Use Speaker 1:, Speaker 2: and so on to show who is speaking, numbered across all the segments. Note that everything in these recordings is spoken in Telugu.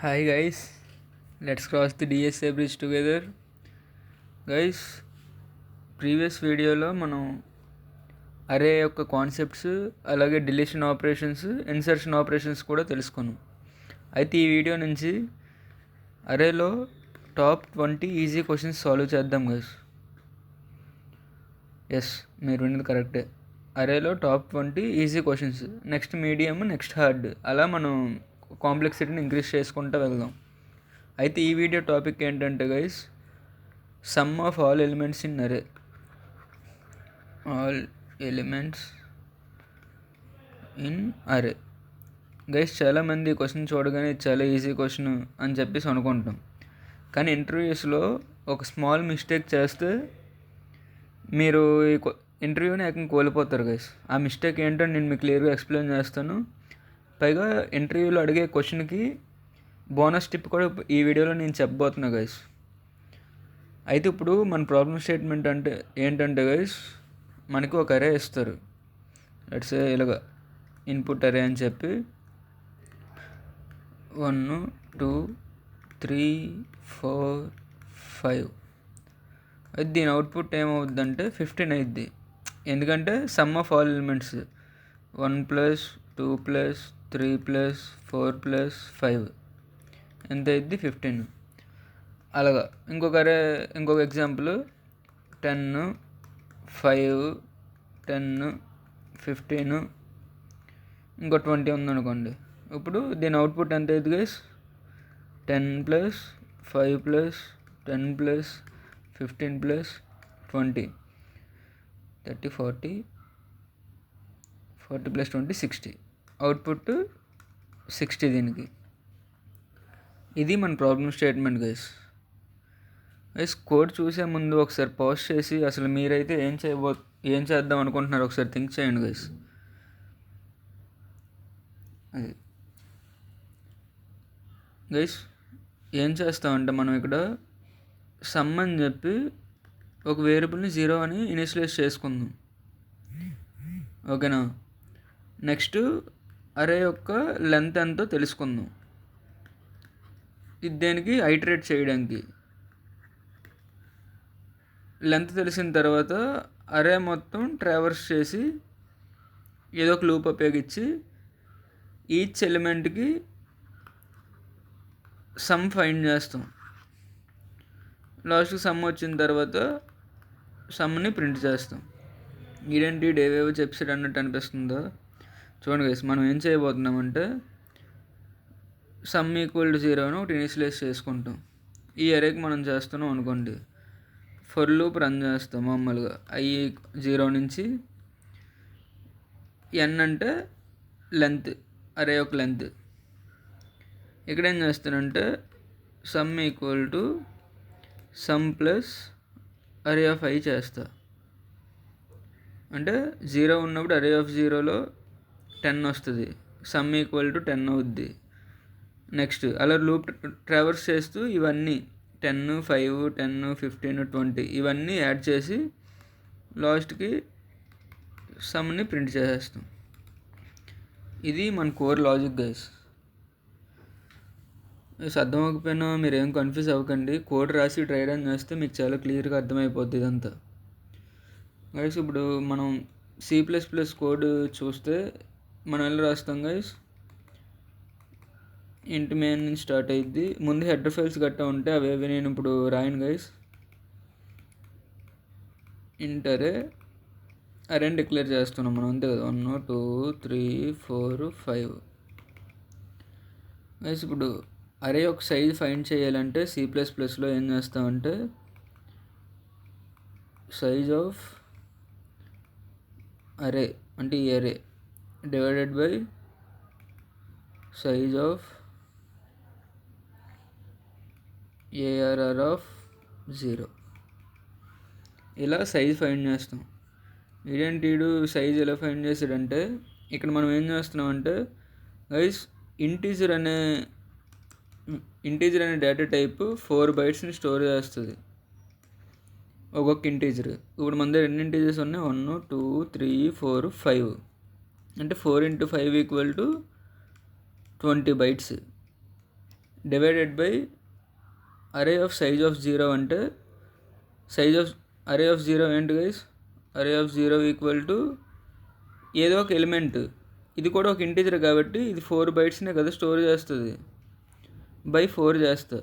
Speaker 1: Hi guys, let's cross the DSA bridge together. Guys previous వీడియోలో మనం అరే యొక్క కాన్సెప్ట్స్ అలాగే డిలీషన్ ఆపరేషన్స్ ఇన్సర్షన్ ఆపరేషన్స్ కూడా తెలుసుకున్నాం. అయితే ఈ వీడియో నుంచి అరేలో టాప్ 20 ఈజీ క్వశ్చన్స్ సాల్వ్ చేద్దాం గైస్. ఎస్, మీరు విన్నది కరెక్టే. అరేలో top 20 easy questions, next medium, next hard, అలా మనం కాంప్లెక్సిటీని ఇంక్రీజ్ చేసుకుంటూ వెళ్దాం. అయితే ఈ వీడియో టాపిక్ ఏంటంటే guys, sum of all elements in array. All elements in array. Guys చాలామంది ఈ క్వశ్చన్ చూడగానే చాలా ఈజీ క్వశ్చన్ అని చెప్పేసి అనుకుంటాం, కానీ ఇంటర్వ్యూస్లో ఒక స్మాల్ మిస్టేక్ చేస్తే మీరు ఈ ఇంటర్వ్యూని ఏకంగా కోల్పోతారు గైస్. ఆ మిస్టేక్ ఏంటో నేను మీకు క్లియర్గా ఎక్స్ప్లెయిన్ చేస్తాను. పైగా ఇంటర్వ్యూలో అడిగే క్వశ్చన్కి బోనస్ టిప్ కూడా ఈ వీడియోలో నేను చెప్పబోతున్నా గైస్. అయితే ఇప్పుడు మన ప్రాబ్లమ్ స్టేట్మెంట్ అంటే ఏంటంటే గైస్, మనకి ఒక అరే ఇస్తారు. లెట్స్ ఇలాగ ఇన్పుట్ అరే అని చెప్పి 1 2 3 4 5. అయితే దీని అవుట్పుట్ ఏమవుద్దంటే 15 అవుద్ది. ఎందుకంటే సమ్ ఆఫ్ ఆల్ ఎలిమెంట్స్ 1 + 2 + 3 + 4 + 5 ఎంత అయింది? 15. అలాగా ఇంకొక ఎగ్జాంపుల్ 10 5 10 15 ఇంకో 20 ఉందనుకోండి. ఇప్పుడు దీని అవుట్పుట్ ఎంత అయింది గైస్? 10 + 5 + 10 + 15 + 20 30 40 + 20 60. అవుట్పుట్ 60 దీనికి. ఇది మన ప్రాబ్లమ్ స్టేట్మెంట్ గైస్. కోడ్ చూసే ముందు ఒకసారి పాజ్ చేసి అసలు మీరైతే ఏం చేద్దాం అనుకుంటున్నారు ఒకసారి థింక్ చేయండి గైస్. అది గైస్ ఏం చేస్తామంటే మనం ఇక్కడ సమ్ అని చెప్పి ఒక వేరియబుల్ని 0 అని ఇనిషియలైజ్ చేసుకుందాం, ఓకేనా? నెక్స్ట్ అరే యొక్క లెంత్ ఎంతో తెలుసుకుందాం. ఇది దేనికి? ఐటరేట్ చేయడానికి. లెంత్ తెలిసిన తర్వాత అరే మొత్తం ట్రావర్స్ చేసి ఏదో ఒక లూప్ ఉపయోగించి ఈచ్ ఎలిమెంట్కి సమ్ ఫైండ్ చేస్తాం. లాస్ట్కి సమ్ వచ్చిన తర్వాత సమ్ని ప్రింట్ చేస్తాం. ఇదేంటి ఏవేవో చెప్పాడు అన్నట్టు అనిపిస్తుందో చూడండి గైస్. మనం ఏం చేయబోతున్నామంటే సమ్ = 0 అని ఒకటి ఇనిషియలైజ్ చేసుకుంటాం. ఈ అరేకి మనం చేస్తున్నాం అనుకోండి. ఫర్ లూప్ రన్ చేస్తాం మామూలుగా. i 0 నుంచి n అంటే లెంత్, అరే యొక్క లెంత్. ఇక్కడ ఏం చేస్తానంటే సమ్ = సమ్ ప్లస్ అరే ఆఫ్ i చేస్తా. అంటే 0 ఉన్నప్పుడు అరే ఆఫ్ 0లో 10 వస్తుంది, సమ్ = 10 అవుద్ది. నెక్స్ట్ అలా లూప్ ట్రావర్స్ చేస్తూ ఇవన్నీ 10 5 10 15 20 ఇవన్నీ యాడ్ చేసి లాస్ట్కి సమ్ని ప్రింట్ చేసేస్తాం. ఇది మన కోర్ లాజిక్ గైస్. అర్థమవకపోయినా మీరు ఏం కన్ఫ్యూజ్ అవ్వకండి. కోడ్ రాసి ట్రై రన్ చేస్తే మీకు చాలా క్లియర్గా అర్థమైపోద్ది ఇదంతా గైస్. ఇప్పుడు మనం C++ కోడ్ చూస్తే మనం ఎలా రాస్తాం గైస్? ఇంట్ మెయిన్ నుంచి స్టార్ట్ అయ్యిద్ది. ముందు హెడర్ ఫైల్స్ గట్టా ఉంటే అవేవి నేను ఇప్పుడు రాయను గైస్. ఇంట్ అరేని డిక్లేర్ చేస్తున్నాం మనం, అంతే కదా. 1 2 3 4 5 గైస్. ఇప్పుడు అరే ఒక సైజ్ ఫైండ్ చేయాలంటే C++లో ఏం చేస్తామంటే సైజ్ ఆఫ్ అరే అంటే ఈ అరే divided by size of ARR of 0. ఇలా సైజ్ ఫైండ్ చేస్తాం. ఇదేంటి సైజ్ ఎలా ఫైండ్ చేసాడంటే ఇక్కడ మనం ఏం చేస్తున్నామంటే గైస్ ఇంటీజర్ అనే డేటా టైప్ 4 బైట్స్ని స్టోర్ చేస్తుంది, ఒక్కొక్క ఇంటీజర్. ఇప్పుడు మన దగ్గర ఎన్ని ఇంటీజర్స్ ఉన్నాయి? 1 2 3 4 5. అంటే 4 × 5 = 20 bytes. Divided by array of size of zero అంటే size of array of zero ఏంటి guys? Array of zero equal to ఏదో ఒక ఎలిమెంట్, ఇది కూడా ఒక ఇంటీజర్ కాబట్టి ఇది 4 బైట్స్నే కదా స్టోర్ చేస్తుంది, బై 4 చేస్తా.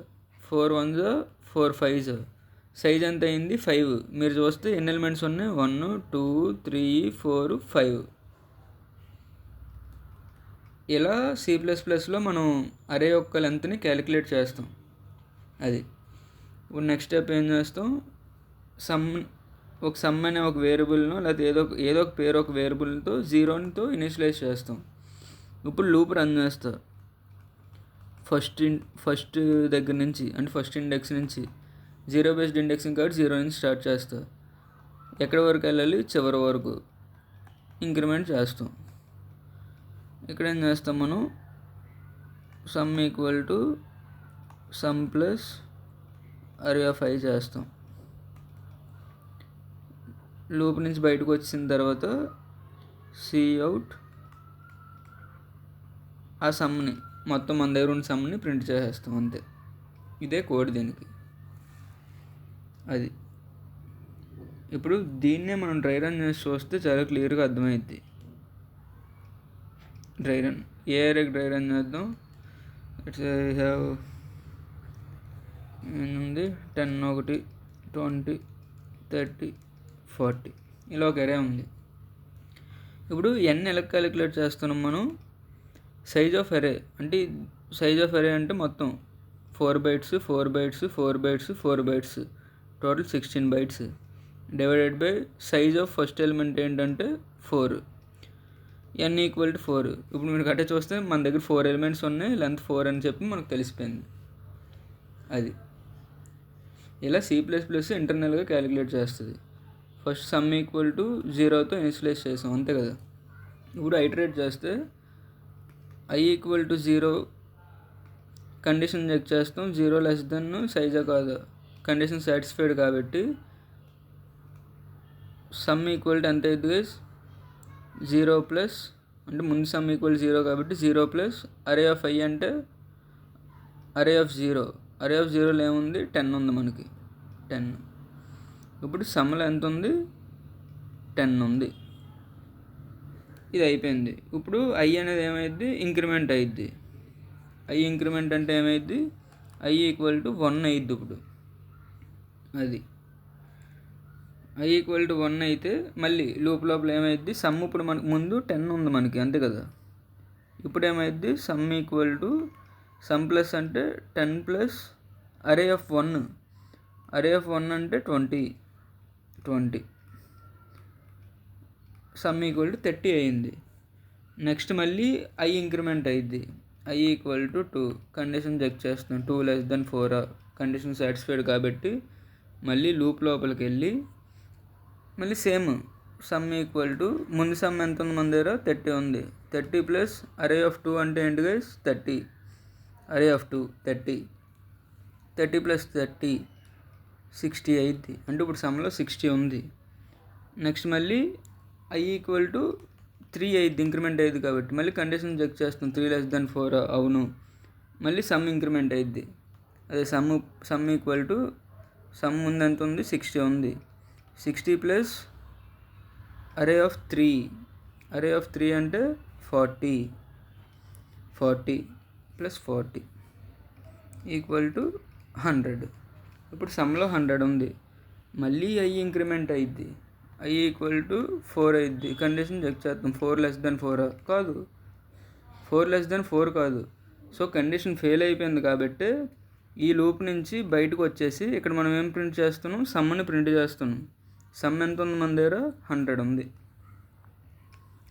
Speaker 1: 4 1s 4 5s, సైజ్ ఎంత అయింది 5. మీరు చూస్తే ఎన్ని ఎలిమెంట్స్ ఉన్నాయి? 1 2 3 4 5. ఇలా C++లో మనం అరే యొక్క లెంత్ని క్యాలిక్యులేట్ చేస్తాం. అది ఇప్పుడు నెక్స్ట్ స్టెప్ ఏం చేస్తాం, ఒక సమ్ అనే ఒక వేరియబుల్ను లేకపోతే ఏదో ఒక పేరు ఒక వేరియబుల్తో 0తో ఇనిషియలైజ్ చేస్తాం. ఇప్పుడు లూప్ రన్ చేస్తా. ఫస్ట్ దగ్గర నుంచి అంటే ఫస్ట్ ఇండెక్స్ నుంచి, 0 బేస్డ్ ఇండెక్సింగ్ కాబట్టి 0 నుంచి స్టార్ట్ చేస్తా. ఎక్కడి వరకు వెళ్ళాలి? చివరి వరకు ఇంక్రిమెంట్ చేస్తాం. ఇక్కడ ఏం చేస్తాం మనం, some equal to sum plus అరే ఆఫ్ ఐ చేస్తాం. లూప్ నుంచి బయటకు వచ్చిన తర్వాత అవుట్ ఆ సమ్ని మొత్తం మన దగ్గర ఉన్న సమ్ని ప్రింట్ చేసేస్తాం, అంతే. ఇదే కోడ్ దీనికి. అది ఇప్పుడు దీన్నే మనం డ్రై రన్ చేసి చూస్తే చాలా క్లియర్గా అర్థమైద్ది. డ్రై రన్, ఏ అరేకి డ్రై రన్ చేద్దాం. ఇట్స్ హ్యావ్ ఉంది 10 1 20 30 40 ఇలా ఒక అరే ఉంది. ఇప్పుడు ఎన్ ఎలా క్యాలిక్యులేట్ చేస్తున్నాం మనం? సైజ్ ఆఫ్ అరే అంటే సైజ్ ఆఫ్ అరే అంటే మొత్తం 4 bytes 4 bytes 4 bytes 4 bytes total 16 bytes divided by size of first element ఏంటంటే 4, n ఈక్వల్ టు 4. ఇప్పుడు మీరు కట్టే చూస్తే మన దగ్గర 4 ఎలిమెంట్స్ ఉన్నాయి, లెంత్ 4 అని చెప్పి మనకు తెలిసిపోయింది. అది ఇలా C++ ఇంటర్నల్గా క్యాలిక్యులేట్ చేస్తుంది. ఫస్ట్ సమ్ ఈక్వల్ టు 0తో ఇనిషియలైజ్ చేసాం, అంతే కదా. ఇప్పుడు ఐటరేట్ చేస్తే i equal to 0 condition check చేస్తాం, 0 లెస్ దెన్ సైజా కాదా, కండిషన్ సాటిస్ఫైడ్ కాబట్టి సమ్ ఈక్వల్ టు ఎంత అవుతుంది గైస్? 0 ప్లస్ అంటే ముందు సమ్ ఈక్వల్ 0 కాబట్టి 0 ప్లస్ అరే ఆఫ్ i అంటే అరే ఆఫ్ 0. అరే ఆఫ్ 0లో ఏముంది? 10 ఉంది మనకి, 10. ఇప్పుడు సమ్లో ఎంత ఉంది? 10 ఉంది. ఇది అయిపోయింది. ఇప్పుడు i అనేది ఏమైద్ది? ఇంక్రిమెంట్ అయిద్ది. i ఇంక్రిమెంట్ అంటే ఏమైద్ది? i ఈక్వల్ టు 1 అయిద్ది. ఇప్పుడు అది i ఈక్వల్ టు 1 అయితే మళ్ళీ లూప్ లోపల ఏమైద్ది? సమ్ ఇప్పుడు మనకు ముందు 10 ఉంది మనకి, అంతే కదా. ఇప్పుడు ఏమైద్ది? Sum equal to sum plus అంటే 10 ప్లస్ అరే ఆఫ్ 1. అరే ఆఫ్ 1 అంటే 20. సమ్ ఈక్వల్ టు 30 అయింది. నెక్స్ట్ మళ్ళీ i ఇంక్రిమెంట్ అయింది. i equal to 2 condition check చేస్తున్నాం, 2 లెస్ దెన్ 4 కండిషన్ సాటిస్ఫైడ్ కాబట్టి మళ్ళీ లూప్ లోపలికి వెళ్ళి మళ్ళీ సేమ్ సమ్ ఈక్వల్ టు ముందు సమ్ ఎంత ఉంది మన దగ్గర? 30 ఉంది. 30 ప్లస్ అరే ఆఫ్ 2 అంటే ఏంటి గైస్? 30. అరే ఆఫ్ 2 30 ప్లస్ 30 60 అయింది. అంటే ఇప్పుడు సమ్లో 60 ఉంది. నెక్స్ట్ మళ్ళీ i ఈక్వల్ టు 3 అయింది, ఇంక్రిమెంట్ అయ్యింది కాబట్టి మళ్ళీ కండిషన్ చెక్ చేస్తాం, 3 లెస్ దెన్ 4 అవును. మళ్ళీ సమ్ ఇంక్రిమెంట్ అయ్యిద్ది. అదే సమ్ ఈక్వల్ టు సమ్ ముందు ఎంత ఉంది? 60 ఉంది. 60 ప్లస్ అరే ఆఫ్ 3. అరే ఆఫ్ 3 అంటే 40 ప్లస్ 40 ఈక్వల్ టు 100. ఇప్పుడు సమ్లో 100 ఉంది. మళ్ళీ i ఇంక్రిమెంట్ అయ్యిద్ది. i ఈక్వల్ టు 4 అయ్యిద్ది. కండిషన్ చెక్ చేద్దాం, 4 లెస్ దెన్ 4 కాదు, 4 లెస్ దెన్ 4 కాదు. సో కండిషన్ ఫెయిల్ అయిపోయింది కాబట్టి ఈ లూప్ నుంచి బయటకు వచ్చేసి ఇక్కడ మనం ఏం ప్రింట్ చేస్తున్నాం? సమ్ని ప్రింట్ చేస్తున్నాం. సమ్ ఎంత ఉంది మన దగ్గర? 100 ఉంది,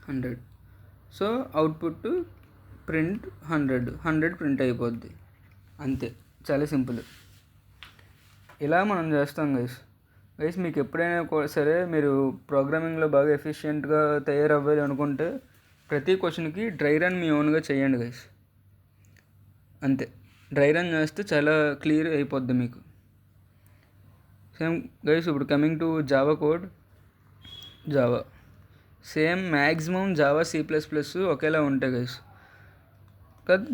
Speaker 1: 100. సో అవుట్పుట్ ప్రింట్ 100 ప్రింట్ అయిపోద్ది, అంతే. చాలా సింపుల్. ఇలా మనం చేస్తాం గైస్. మీకు ఎప్పుడైనా సరే మీరు ప్రోగ్రామింగ్లో బాగా ఎఫిషియెంట్గా తయారవ్వాలి అనుకుంటే ప్రతి క్వశ్చన్కి డ్రై రన్ మీ ఓన్గా చేయండి గైస్, అంతే. డ్రై రన్ చేస్తే చాలా క్లియర్ అయిపోద్ది మీకు. సేమ్ గైస్ ఇప్పుడు coming to Java code. Same maximum Java C++ ఒకేలా ఉంటాయి గైస్.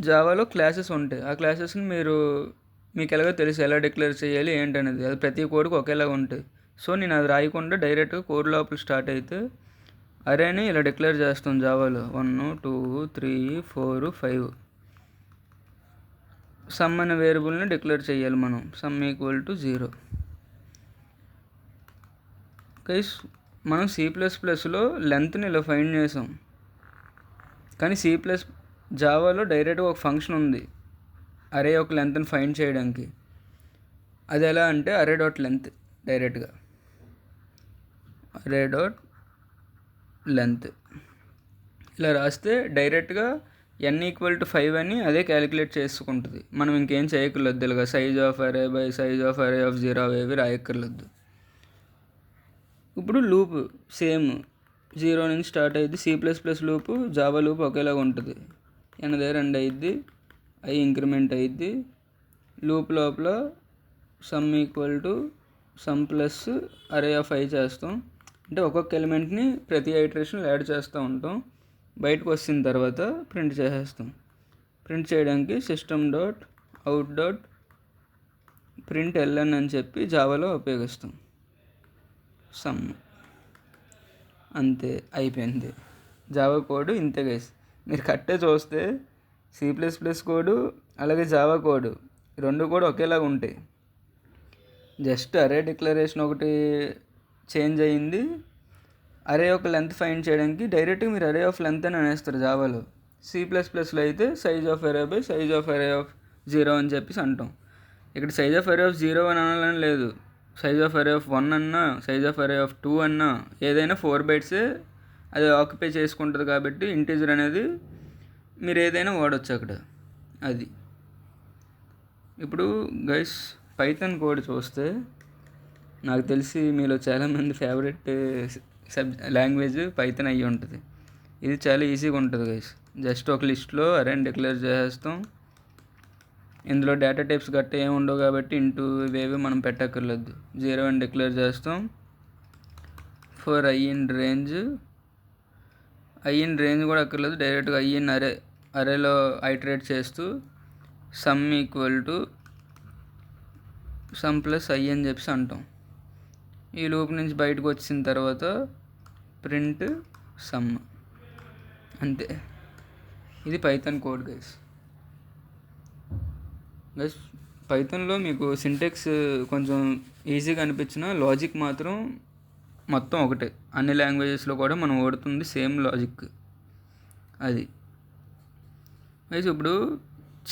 Speaker 1: జావాలో క్లాసెస్ ఉంటాయి. ఆ క్లాసెస్ని మీకు ఎలాగో తెలుసు ఎలా డిక్లేర్ చేయాలి ఏంటనేది. అది ప్రతి కోడ్కి ఒకేలాగా ఉంటుంది. సో నేను అది రాయకుండా డైరెక్ట్గా కోడ్ లోపల స్టార్ట్ అయితే అరేని ఇలా డిక్లేర్ చేస్తాం జావాలో 1 2 3 4 5 సమ్ అనే వేరియబుల్ని డిక్లేర్ చేయాలి మనం. Some equal to 0. గైస్ మనం C++లో లెంత్ని ఇలా ఫైండ్ చేసాం. కానీ జావాలో డైరెక్ట్గా ఒక ఫంక్షన్ ఉంది అరే యొక్క లెంత్ని ఫైండ్ చేయడానికి. అది ఎలా అంటే అరే డాట్ లెంత్, డైరెక్ట్గా అరే డాట్ లెంత్ ఇలా రాస్తే డైరెక్ట్గా n ఈక్వల్ టు 5 అని అదే క్యాలిక్యులేట్ చేసుకుంటుంది. మనం ఇంకేం చేయక్కర్లేదు. ఇలాగా సైజ్ ఆఫ్ అరే by size of array of 0 అవేవి రాయక్కర్లేదు. ఇప్పుడు లూప్ సేమ్ 0 నుంచి స్టార్ట్ అయ్యింది. C++ లూపు జావా లూప్ ఒకేలాగా ఉంటుంది. n దగ్గర 2 అయ్యిద్ది, i ఇంక్రిమెంట్ అయ్యిద్ది. లూప్ లోపల some equal to sum plus అరే ఆఫ్ i చేస్తాం. అంటే ఒక్కొక్క ఎలిమెంట్ని ప్రతి ఐటరేషన్లో యాడ్ చేస్తూ ఉంటాం. బయటకు వచ్చిన తర్వాత ప్రింట్ చేసేస్తాం. ప్రింట్ చేయడానికి system dot out dot print ln అని చెప్పి జావాలో ఉపయోగిస్తాం. సమ్ అంతే, అయిపోయింది. జావా కోడ్ ఇంతే గైస్. మీరు కట్టే చూస్తే C++ కోడు అలాగే జావా కోడ్ రెండు కూడా ఒకేలాగా ఉంటాయి. జస్ట్ అరే డిక్లరేషన్ ఒకటి చేంజ్ అయ్యింది. అరే యొక్క లెంత్ ఫైండ్ చేయడానికి డైరెక్ట్గా మీరు అరే ఆఫ్ లెంత్ అని అనేస్తారు జావాలో. C++లో అయితే సైజ్ ఆఫ్ అరే by size of array of 0 అని చెప్పేసి అంటాం. ఇక్కడ సైజ్ ఆఫ్ అరే ఆఫ్ 0 అని అనాలని లేదు. సైజ్ ఆఫ్ అరే ఆఫ్ 1 అన్నా సైజ్ ఆఫ్ అరే ఆఫ్ 2 అన్నా ఏదైనా 4 బైట్సే అది ఆక్యుపై చేసుకుంటుంది. కాబట్టి ఇంటీజర్ అనేది మీరు ఏదైనా వాడచ్చు అక్కడ. అది ఇప్పుడు గైస్ పైథాన్ కోడ్ చూస్తే నాకు తెలిసి మీలో చాలామంది ఫేవరెట్ లాంగ్వేజ్ పైథాన్ అయ్యి ఉంటుంది. ఇది చాలా ఈజీగా ఉంటుంది గైస్. జస్ట్ ఒక లిస్ట్లో అరేని డిక్లేర్ చేసేస్తాం. ఇందులో డేటా టైప్స్ గట్ట ఏమి ఉండవు కాబట్టి ఇంటూ ఇవేవి మనం పెట్టక్కర్లేదు. 0 అని డిక్లేర్ చేస్తాం. ఫర్ i ఇన్ రేంజ్ కూడా అక్కర్లేదు. డైరెక్ట్గా i ఇన్ అరేలో ఐటరేట్ చేస్తూ some equal to sum plus i అని చెప్పి అంటాం. ఈ లూప్ నుంచి బయటకు వచ్చిన తర్వాత ప్రింట్ సమ్. అంతే, ఇది పైథాన్ కోడ్ గైస్. పైథాన్లో మీకు సింటెక్స్ కొంచెం ఈజీగా అనిపించిన లాజిక్ మాత్రం మొత్తం ఒకటే. అన్ని లాంగ్వేజెస్లో కూడా మనం వాడుతుంది సేమ్ లాజిక్. అది గైస్ ఇప్పుడు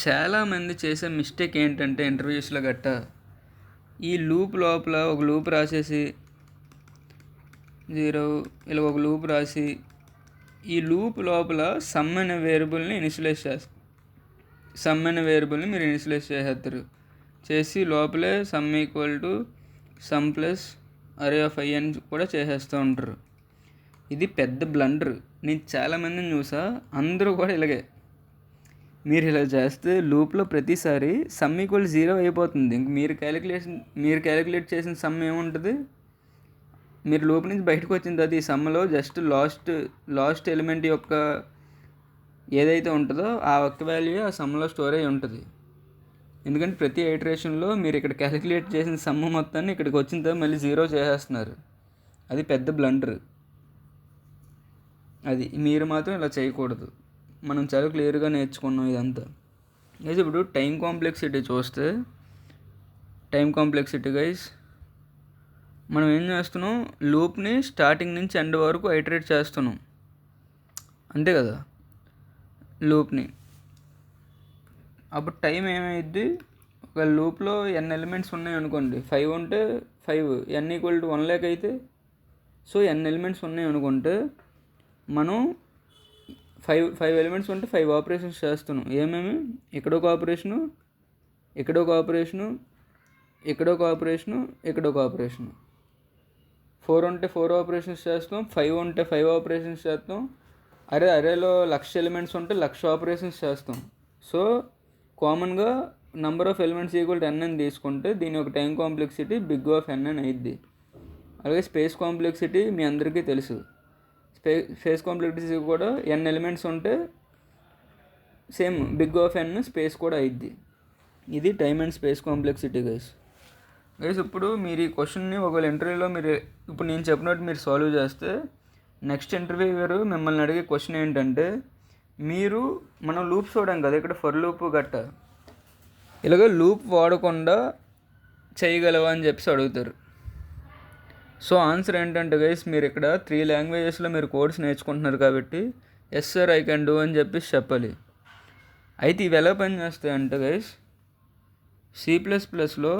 Speaker 1: చాలామంది చేసే మిస్టేక్ ఏంటంటే ఇంటర్వ్యూస్లో గట్ట ఈ లూప్ లోపల ఒక లూప్ రాసేసి 0 ఇలా ఒక లూప్ రాసి ఈ లూప్ లోపల సమ్ అనే వేరియబుల్ని ఇనిషియలైజ్ చేస్తారు. సమ్ అనే వేరియబుల్ని మీరు ఇనిషియలైజ్ చేసేస్తారు. చేసి లోపలే some equal to sum plus అరే ఆఫ్ i అని కూడా చేసేస్తూ ఉంటారు. ఇది పెద్ద బ్లండర్. నేను చాలామందిని చూసా, అందరూ కూడా ఇలాగే. మీరు ఇలా చేస్తే లూప్లో ప్రతిసారి సమ్ ఈక్వల్ 0 అయిపోతుంది. ఇంక మీరు క్యాలిక్యులేట్ చేసిన సమ్ ఏముంటుంది? మీరు లూప్ నుంచి బయటకు వచ్చిన తర్వాత ఈ సమ్లో జస్ట్ లాస్ట్ ఎలిమెంట్ యొక్క ఏదైతే ఉంటుందో ఆ ఒక్క వాల్యూ ఆ సమ్లో స్టోర్ అయి ఉంటుంది. ఎందుకంటే ప్రతి ఐటరేషన్లో మీరు ఇక్కడ క్యాలిక్యులేట్ చేసిన సమ్ మొత్తాన్ని ఇక్కడికి వచ్చిన తర్వాత మళ్ళీ 0 చేసేస్తున్నారు. అది పెద్ద బ్లండర్. అది మీరు మాత్రం ఇలా చేయకూడదు. మనం చాలా క్లియర్గా నేర్చుకున్నాం ఇదంతా. ఇప్పుడు టైం కాంప్లెక్సిటీ చూస్తే, టైం కాంప్లెక్సిటీ గైస్ మనం ఏం చేస్తున్నాం, లూప్ని స్టార్టింగ్ నుంచి ఎండ్ వరకు ఐటరేట్ చేస్తున్నాం, అంతే కదా లూప్ని. అప్పుడు టైం ఏమైద్ది, ఒక లూప్లో n ఎలిమెంట్స్ ఉన్నాయి అనుకోండి, 5 ఉంటే 5 n ఈక్వల్ టు 1 లేక అయితే, సో n ఎలిమెంట్స్ ఉన్నాయి అనుకుంటే మనం 5 ఎలిమెంట్స్ ఉంటే 5 ఆపరేషన్స్ చేస్తున్నాం. ఏమేమి, ఇక్కడొక ఆపరేషను, ఇక్కడొక ఆపరేషను, ఇక్కడొక ఆపరేషను, ఇక్కడొక ఆపరేషను. 4 ఉంటే 4 ఆపరేషన్స్ చేస్తాం. 5 ఉంటే 5 ఆపరేషన్స్ చేస్తాం. అరేలో 1,00,000 ఎలిమెంట్స్ ఉంటే 1,00,000 ఆపరేషన్స్ చేస్తాం. సో కామన్గా number of elements equal to n అని తీసుకుంటే దీని యొక్క time complexity big of n అని అయింది. అలాగే స్పేస్ కాంప్లెక్సిటీ మీ అందరికీ తెలుసు. స్పేస్ కాంప్లెక్సిటీ కూడా n ఎలిమెంట్స్ ఉంటే same big of N space కూడా అయింది. ఇది time and space complexity guys. ఇప్పుడు మీరు ఈ క్వశ్చన్ని ఒకవేళ ఇంటర్వ్యూలో మీరు ఇప్పుడు నేను చెప్పినట్టు మీరు సాల్వ్ చేస్తే నెక్స్ట్ ఇంటర్వ్యూవర్ మిమ్మల్ని అడిగే క్వశ్చన్ ఏంటంటే, మీరు మనం లూప్స్ వాడాం కదా ఇక్కడ ఫర్ లూప్ గట్ట, ఇలాగ లూప్ వాడకుండా చేయగలవా అని చెప్పి అడుగుతారు. సో ఆన్సర్ ఏంటంటే గైస్, మీరు ఇక్కడ 3 లాంగ్వేజెస్లో మీరు కోడ్స్ నేర్చుకుంటున్నారు కాబట్టి yes sir I can do అని చెప్పేసి చెప్పాలి. అయితే ఇవి ఎలా పనిచేస్తాయి అంటే గైస్, C++లో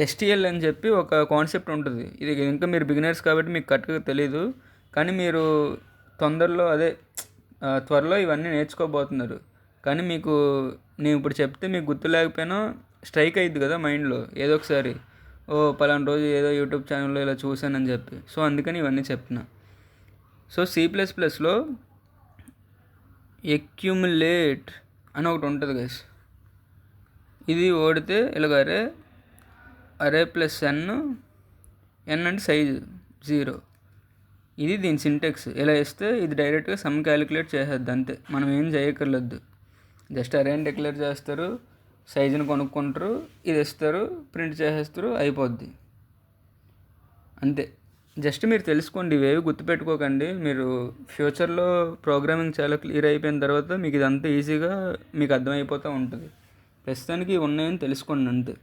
Speaker 1: ఎస్టిఎల్ అని చెప్పి ఒక కాన్సెప్ట్ ఉంటుంది. ఇది ఇంకా మీరు బిగినర్స్ కాబట్టి మీకు కరెక్ట్గా తెలీదు, కానీ మీరు తొందరలో త్వరలో ఇవన్నీ నేర్చుకోబోతున్నారు. కానీ మీకు నేను ఇప్పుడు చెప్తే మీకు గుర్తు లేకపోయినా స్ట్రైక్ అయ్యిద్ది కదా మైండ్లో ఏదో ఒకసారి, పలానా రోజు ఏదో యూట్యూబ్ ఛానల్లో ఇలా చూశానని చెప్పి. సో అందుకని ఇవన్నీ చెప్తున్నా. సో C++లో ఎక్యుములేట్ అని ఒకటి ఉంటుంది గైస్. ఇది ఓడితే ఇలాగ అరే ప్లస్ ఎన్ అంటే సైజు 0. ఇది దీని సింటెక్స్. ఇలా ఇస్తే ఇది డైరెక్ట్గా సమ్ క్యాలిక్యులేట్ చేసేద్ది అంతే, మనం ఏం చేయక్కర్లేదు. జస్ట్ అరేని డిక్లేర్ చేస్తారు, సైజుని కొనుక్కుంటారు, ఇది ఇస్తారు, ప్రింట్ చేసేస్తారు, అయిపోద్ది అంతే. జస్ట్ మీరు తెలుసుకోండి, ఇవేవి గుర్తుపెట్టుకోకండి. మీరు ఫ్యూచర్లో ప్రోగ్రామింగ్ చాలా క్లియర్ అయిపోయిన తర్వాత మీకు ఇదంతా ఈజీగా మీకు అర్థమైపోతూ ఉంటుంది. ప్రస్తుతానికి ఉన్నాయని తెలుసుకోండి అంతే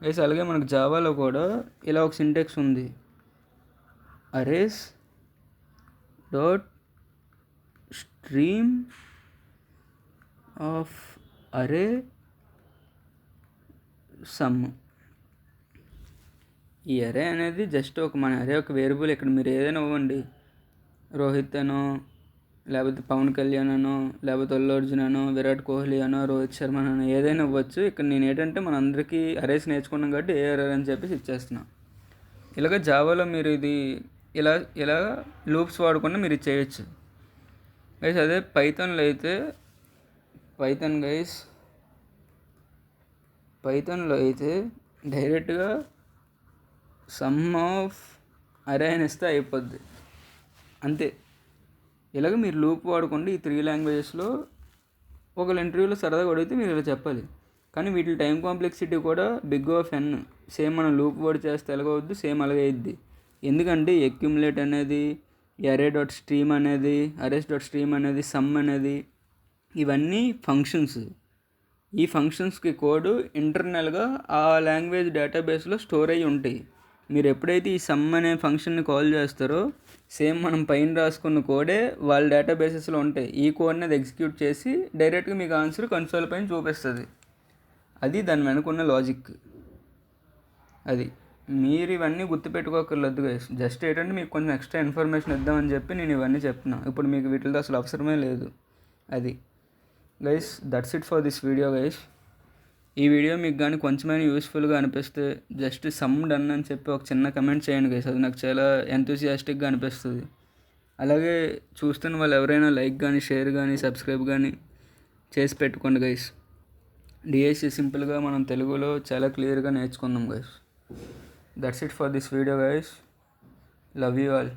Speaker 1: గైస్. అలాగే మనకు జావాలో కూడా ఇలా ఒక సింటెక్స్ ఉంది, అరేస్ డాట్ స్ట్రీమ్ ఆఫ్ అరే సమ్. ఈ అరే అనేది జస్ట్ మన అరే ఒక వేరియబుల్. ఇక్కడ మీరు ఏదైనా ఇవ్వండి, రోహిత్ అనో, లేకపోతే పవన్ కళ్యాణ్ అనో, లేకపోతే అల్లు అర్జున్ అనో, విరాట్ కోహ్లీ అనో, రోహిత్ శర్మ అనో, ఏదైనా ఇవ్వచ్చు. ఇక్కడ నేను ఏంటంటే మనందరికీ అరేస్ నేర్చుకున్నాం కాబట్టి ఏఆర్ఆర్ అని చెప్పేసి ఇచ్చేస్తున్నా. ఇలాగ జావాలో మీరు ఇది ఇలా లూప్స్ వాడకుండా మీరు ఇది చేయొచ్చు గైస్. అదే పైథాన్లో అయితే పైథాన్లో అయితే డైరెక్ట్గా సమ్ ఆఫ్ అరే అని ఇస్తే అయిపోద్ది అంతే. ఇలాగ మీరు లూప్ వాడుకోండి. ఈ 3 లాంగ్వేజెస్లో ఒకళ్ళ ఇంటర్వ్యూలో సరదాగా అడిగితే మీరు ఇలా చెప్పాలి. కానీ వీటి టైం కాంప్లెక్సిటీ కూడా బిగ్ ఆఫ్ ఎన్ సేమ్ మనం లూప్ వర్డ్ చేస్తే ఎలాగవద్దు, సేమ్ అలాగే అయ్యిద్ది. ఎందుకంటే ఎక్యుములేట్ అనేది, అరే డాట్ స్ట్రీమ్ అనేది, అరేస్ డాట్ స్ట్రీమ్ అనేది, సమ్ అనేది, ఇవన్నీ ఫంక్షన్స్. ఈ ఫంక్షన్స్కి కోడ్ ఇంటర్నల్గా ఆ లాంగ్వేజ్ డేటాబేస్లో స్టోర్ అయ్యి ఉంటాయి. మీరు ఎప్పుడైతే ఈ సమ్ అనే ఫంక్షన్ని కాల్ చేస్తారో సేమ్ మనం పైన రాసుకున్న కోడే వాళ్ళ డేటాబేసెస్లో ఉంటాయి. ఈ కోడ్ని అది ఎగ్జిక్యూట్ చేసి డైరెక్ట్గా మీకు ఆన్సర్ కన్సోల్ పైన చూపిస్తుంది. అది దాని వెనుకున్న లాజిక్. అది మీరు ఇవన్నీ గుర్తుపెట్టుకోకర్లేదు గైస్. జస్ట్ ఏంటంటే మీకు కొంచెం ఎక్స్ట్రా ఇన్ఫర్మేషన్ ఇద్దామని చెప్పి నేను ఇవన్నీ చెప్తున్నా. ఇప్పుడు మీకు వీటితో అసలు అవసరమే లేదు. అది guys, that's it for this video guys. ఈ వీడియో మీకు కానీ కొంచెమైనా యూస్ఫుల్గా అనిపిస్తే జస్ట్ సమ్ డన్ అని చెప్పి ఒక చిన్న కమెంట్ చేయండి గైస్. అది నాకు చాలా ఎంతూసియాస్టిక్గా అనిపిస్తుంది. అలాగే చూస్తున్న వాళ్ళు ఎవరైనా లైక్ కానీ, షేర్ కానీ, సబ్స్క్రైబ్ కానీ చేసి పెట్టుకోండి గైస్. డిఎస్సి సింపుల్గా మనం తెలుగులో చాలా క్లియర్గా నేర్చుకుందాం guys. That's it for this video guys. Love you all.